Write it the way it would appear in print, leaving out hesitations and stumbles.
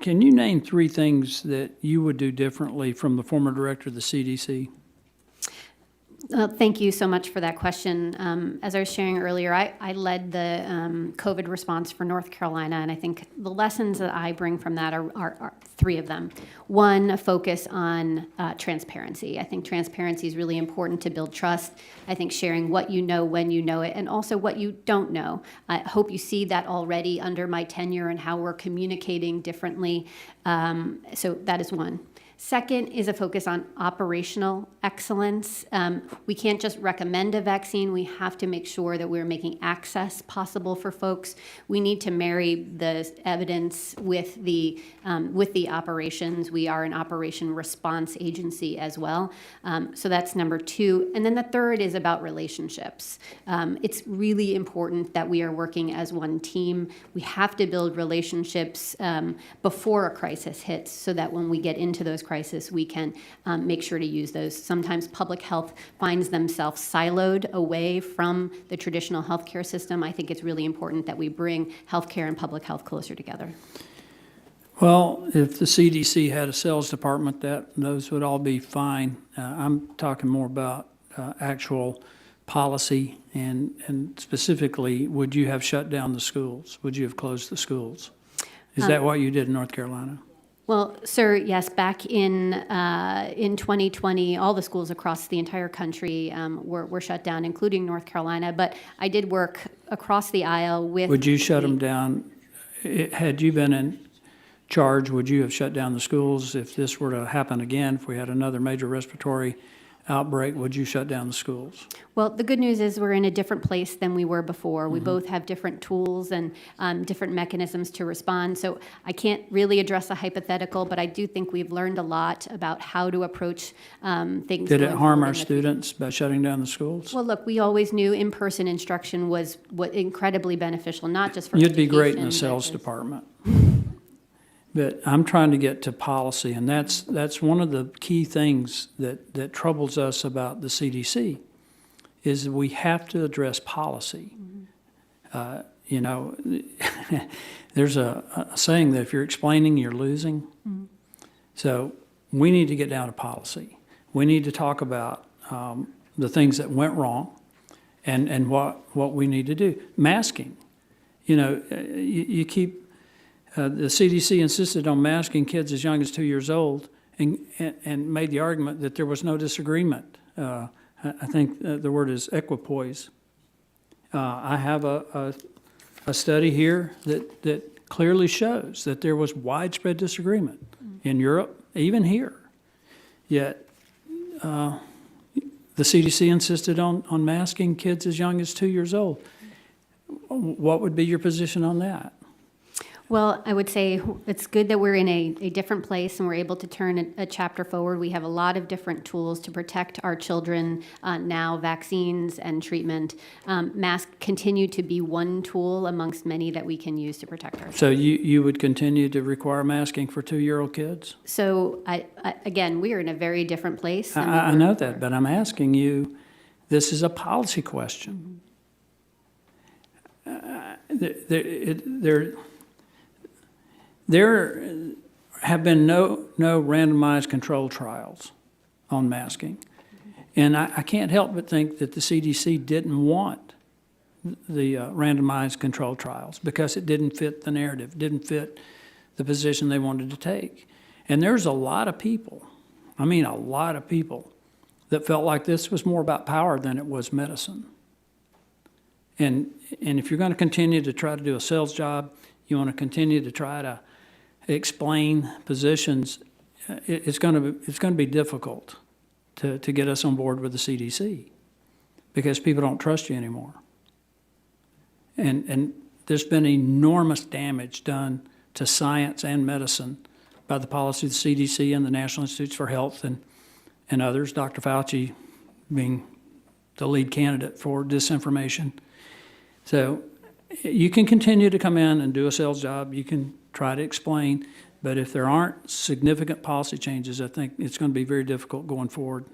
Can you name 3 things that you would do differently from the former director of the CDC? Thank you so much for that question. As I was sharing earlier, I led the COVID response for North Carolina, and I think the lessons that I bring from that are 3 of them. One, a focus on transparency. I think transparency is really important to build trust. I think sharing what you know when you know it, and also what you don't know. I hope you see that already under my tenure and how we're communicating differently. So that is one. Second is a focus on operational excellence. We can't just recommend a vaccine. We have to make sure that we're making access possible for folks. We need to marry the evidence with the operations. We are an operation response agency as well. So that's number 2. And then the third is about relationships. It's really important that we are working as one team. We have to build relationships before a crisis hits so that when we get into those crisis, we can make sure to use those. Sometimes public health finds themselves siloed away from the traditional healthcare system. I think it's really important that we bring healthcare and public health closer together. Well, if the CDC had a sales department, those would all be fine. I'm talking more about actual policy and specifically, would you have shut down the schools? Would you have closed the schools? Is that what you did in North Carolina? Well, sir, yes, back in 2020, all the schools across the entire country were shut down, including North Carolina. But I did work across the aisle with... Would you shut them down? Had you been in charge, would you have shut down the schools if this were to happen again, if we had another major respiratory outbreak? Would you shut down the schools? Well, the good news is we're in a different place than we were before. We both have different tools and different mechanisms to respond. So I can't really address a hypothetical, but I do think we've learned a lot about how to approach things. Did it harm our students by shutting down the schools? Well, look, we always knew in-person instruction was incredibly beneficial, not just for You'd be great in the sales department. But I'm trying to get to policy, and that's one of the key things that troubles us about the CDC, is we have to address policy. You know, there's a saying that if you're explaining, you're losing. So we need to get down to policy. We need to talk about the things that went wrong and what we need to do. Masking. You know, you keep... the CDC insisted on masking kids as young as 2 years old and made the argument that there was no disagreement. I think the word is equipoise. I have a study here that clearly shows that there was widespread disagreement in Europe, even here. Yet the CDC insisted on masking kids as young as 2 years old. What would be your position on that? Well, I would say it's good that we're in a different place and we're able to turn a chapter forward. We have a lot of different tools to protect our children now, vaccines and treatment. Masks continue to be one tool amongst many that we can use to protect ourselves. So you would continue to require masking for 2-year-old kids? So, again, we are in a very different place. I know that, but I'm asking you, this is a policy question. There have been no randomized control trials on masking. And I can't help but think that the CDC didn't want the randomized control trials because it didn't fit the narrative, didn't fit the position they wanted to take. And there's a lot of people, I mean a lot of people, that felt like this was more about power than it was medicine. And if you're going to continue to try to do a sales job, you want to continue to try to explain positions, it's going to be difficult to get us on board with the CDC because people don't trust you anymore. And there's been enormous damage done to science and medicine by the policy of the CDC and the National Institutes for Health and others, Dr. Fauci being the lead candidate for disinformation. So you can continue to come in and do a sales job. You can try to explain. But if there aren't significant policy changes, I think it's going to be very difficult going forward